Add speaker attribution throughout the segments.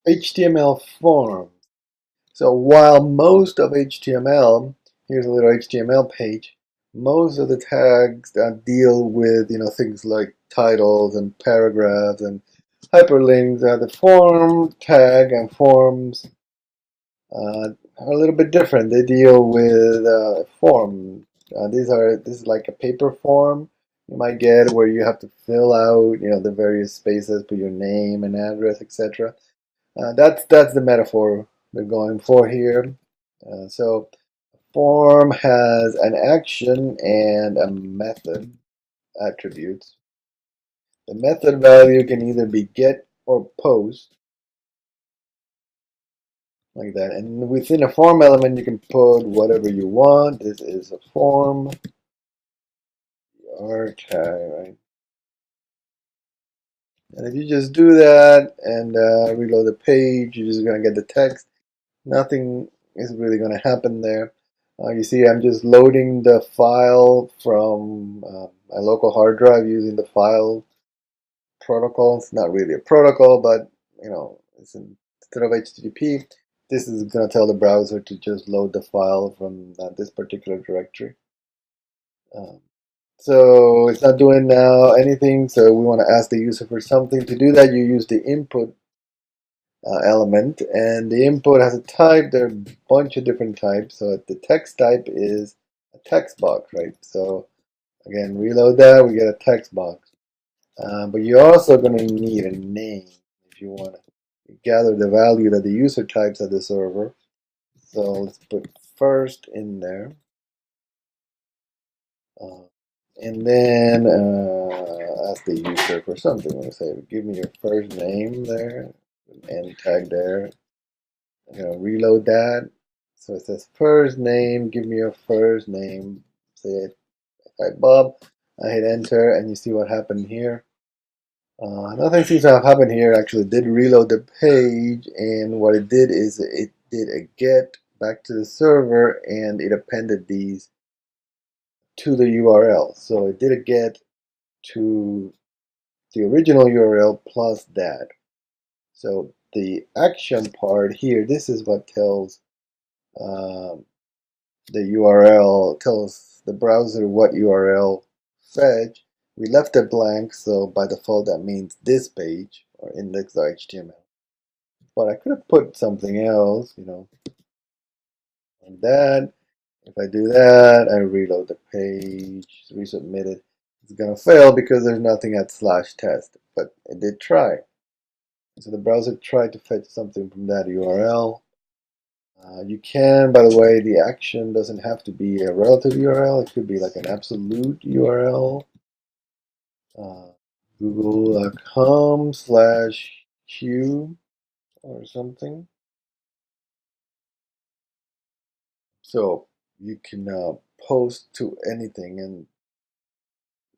Speaker 1: HTML form. So while most of HTML, here's a little HTML page, most of the tags deal with things like titles and paragraphs and hyperlinks. The form tag and forms are a little bit different. They deal with form. This is like a paper form you might get where you have to fill out the various spaces, put your name and address, etc. That's the metaphor they're going for here. So form has an action and a method attributes. The method value can either be get or post, like that. And within a form element, you can put whatever you want. This is a form archive, right? And if you just do that and reload the page, you're just going to get the text. Nothing is really going to happen there. You see, I'm just loading the file from my local hard drive using the file protocol. It's not really a protocol, but instead of HTTP, this is going to tell the browser to just load the file from this particular directory. Um, so it's not doing now anything. So we want to ask the user for something. To do that, you use the input element, and the input has a type. There are a bunch of different types. So the text type is a text box, right? So again, reload that, we get a text box. But you're also going to need a name if you want to gather the value that the user types at the server. So let's put first in there. Uh, and then ask the user for something. I'm going to say, give me your first name there, end tag there. I'm going to reload that. So it says first name, give me your first name. Say it, type Bob. I hit enter, and you see what happened here. Nothing seems to have happened here. Actually, did reload the page, and what it did is it did a get back to the server, and it appended these to the URL. So it did a get to the original URL plus that. So the action part here, this is what tells um, the URL, tells the browser what URL fetch. We left it blank, so by default that means this page or index.html. But I could have put something else, like that. If I do that, I reload the page, resubmit it. It's gonna fail because there's nothing at /test, but it did try. So the browser tried to fetch something from that URL. You can, by the way, the action doesn't have to be a relative URL. It could be like an absolute URL. Google.com/q or something. So you can post to anything and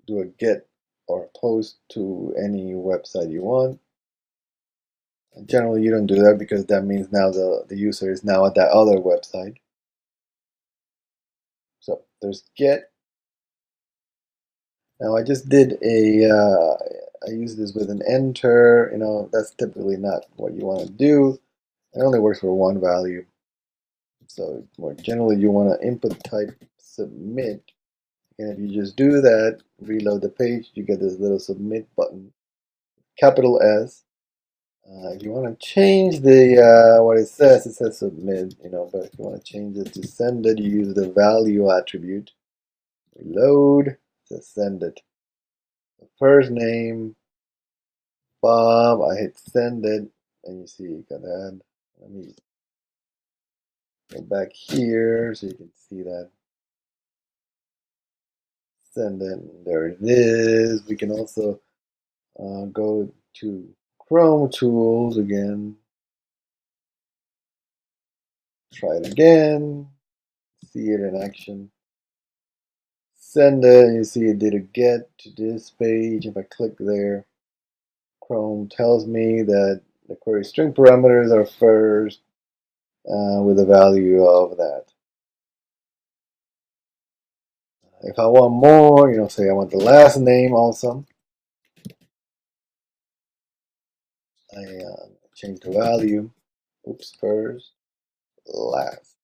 Speaker 1: do a get or post to any website you want. And generally, you don't do that because that means now the user is now at that other website. So there's get. Now I just did I use this with an enter. That's typically not what you want to do. It only works for one value. So more generally, you want to input type submit. And if you just do that, reload the page, you get this little submit button, capital S. If you want to change the what it says submit, but if you want to change it to send it, you use the value attribute. Reload, it says send it. The first name, Bob, I hit send it, and you see you can add. Let me go back here so you can see that. Send it, there it is. We can also go to Chrome tools again. Try it again. See it in action. Send it. You see it did a get to this page. If I click there, Chrome tells me that the query string parameters are first with a value of that. If I want more, say I want the last name also. I change the value. Oops, first, last.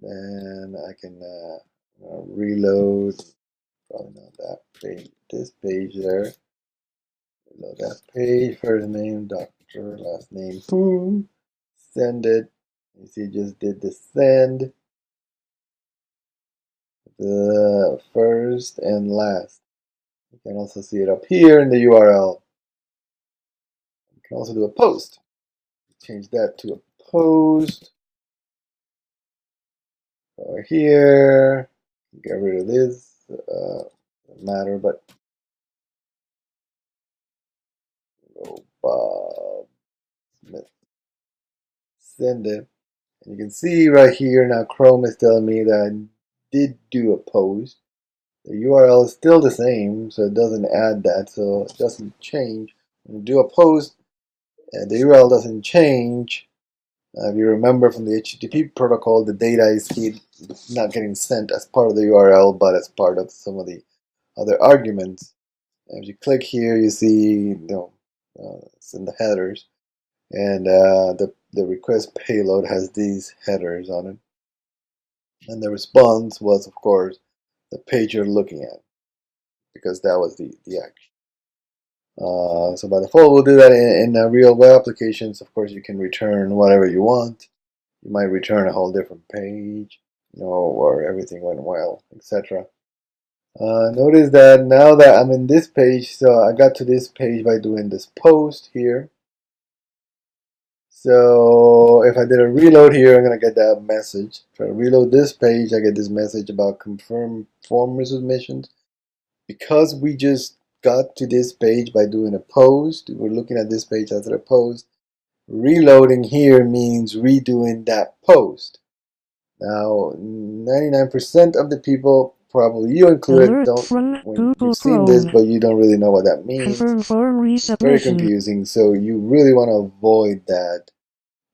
Speaker 1: Then I can reload. Probably not that page. This page there. Reload that page. First name, doctor. Last name, who. Send it. You see, just did the send. The first and last. You can also see it up here in the URL. You can also do a post. Change that to a post. Over here. Get rid of this. Doesn't matter, but go Bob Smith. Send it. And you can see right here now Chrome is telling me that I did do a post. The URL is still the same, so it doesn't add that, so it doesn't change. When you do a post, the URL doesn't change. If you remember from the HTTP protocol, the data is not getting sent as part of the URL, but as part of some of the other arguments. And if you click here, you see, it's in the headers, and the request payload has these headers on it. And the response was, of course, the page you're looking at, because that was the action. So by default, we'll do that in real web applications. Of course, you can return whatever you want. You might return a whole different page, or everything went well, etc. Notice that now that I'm in this page, so I got to this page by doing this post here. So if I did a reload here, I'm going to get that message. If I reload this page, I get this message about confirm form resubmissions. Because we just got to this page by doing a post, we're looking at this page after a post. Reloading here means redoing that post. Now, 99% of the people, probably you included, you've seen this, but you don't really know what that means.
Speaker 2: Confirm form resubmission.
Speaker 1: It's very confusing, so you really want to avoid that.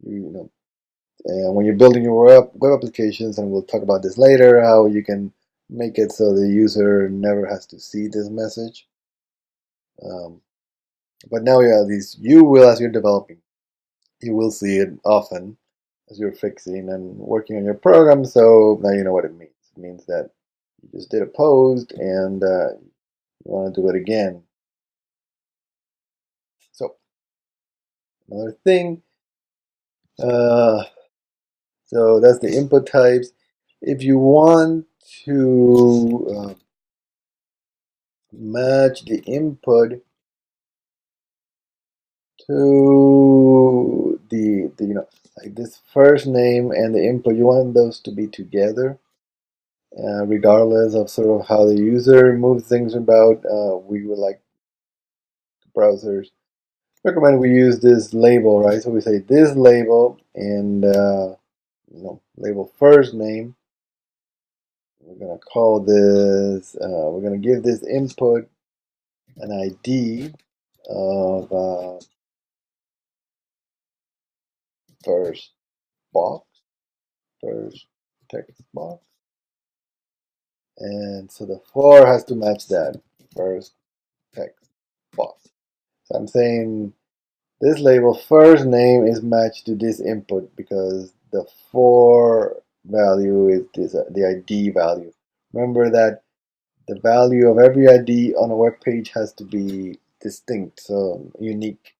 Speaker 1: And when you're building your web applications, and we'll talk about this later, how you can make it so the user never has to see this message. But now, yeah, you will, as you're developing, you will see it often as you're fixing and working on your program. So now you know what it means. It means that you just did a post and you want to do it again. So another thing. So that's the input types. If you want to match the input to the like this first name and the input, you want those to be together, regardless of sort of how the user moves things about. We would like browsers recommend we use this label, right? So we say this label and label first name. We're gonna call this. We're gonna give this input an ID of first box, first text box, and so the for has to match that first text box. So I'm saying this label first name is matched to this input because the for value is the ID value. Remember that the value of every ID on a web page has to be distinct, so unique.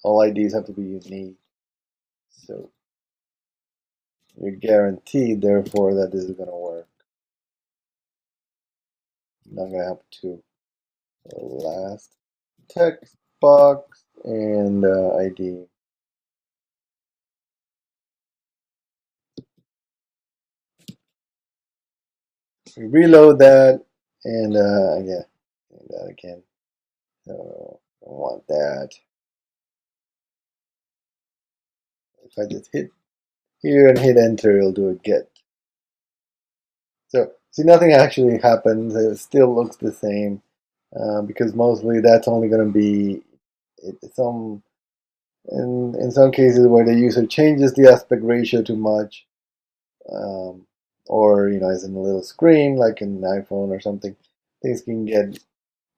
Speaker 1: All IDs have to be unique. So you're guaranteed, therefore, that this is going to work. I'm not going to have to. So last text box and ID. We reload that, and yeah, that again. So I want that. If I just hit here and hit enter, it'll do a get. So see, nothing actually happens. It still looks the same because mostly that's only going to be in some cases where the user changes the aspect ratio too much, or is in a little screen like in an iPhone or something. Things can get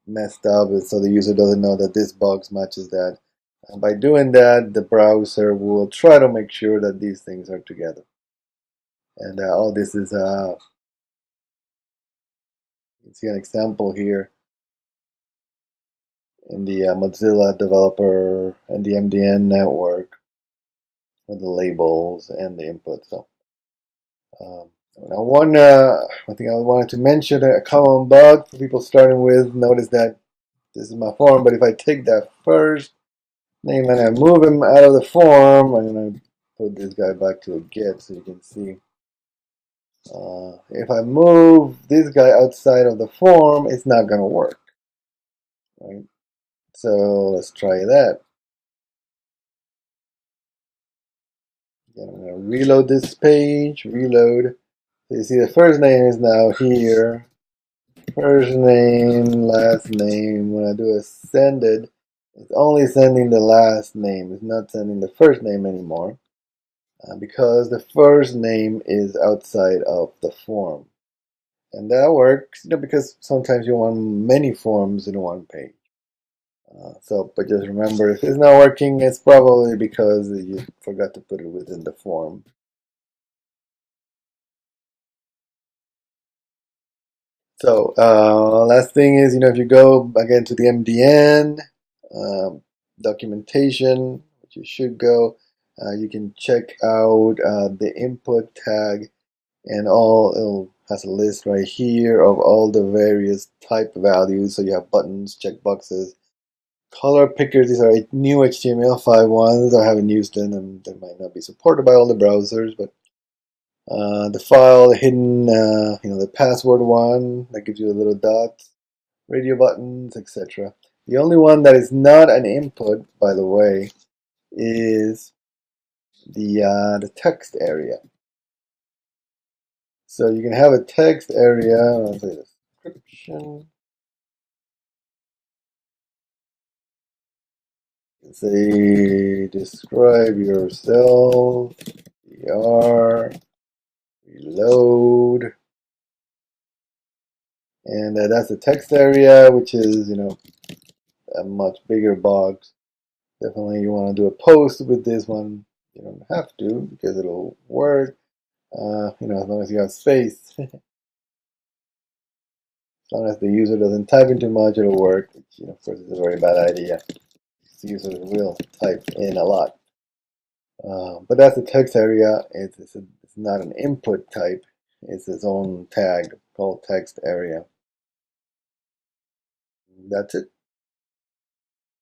Speaker 1: messed up, so the user doesn't know that this box matches that. And by doing that, the browser will try to make sure that these things are together. And all this is, you can see an example here in the Mozilla developer and the MDN network with the labels and the input. So um, now one thing I wanted to mention, a common bug for people starting with, notice that this is my form, but if I take that first name and I move him out of the form, I'm going to put this guy back to a get so you can see. If I move this guy outside of the form, it's not going to work. Right? So let's try that. Again, I'm going to reload this page, reload. So you see the first name is now here. First name, last name. When I do a sended, it's only sending the last name. It's not sending the first name anymore because the first name is outside of the form. And that works, because sometimes you want many forms in one page. But just remember, if it's not working, it's probably because you forgot to put it within the form. So last thing is, if you go again to the MDN documentation, which you should go, you can check out the input tag, and it has a list right here of all the various type values. So you have buttons, checkboxes, color pickers. These are new HTML5 ones. I haven't used them, and they might not be supported by all the browsers, but the file hidden, the password one that gives you a little dot, radio buttons, etc. The only one that is not an input, by the way, is the text area. So you can have a text area. I'll say description. Say describe yourself. Reload. And that's the text area, which is, a much bigger box. Definitely you want to do a post with this one. You don't have to because it'll work, as long as you have space. As long as the user doesn't type in too much, it'll work, which, of course, is a very bad idea. Users will type in a lot. But that's the text area. It's not an input type. It's its own tag called text area. That's it.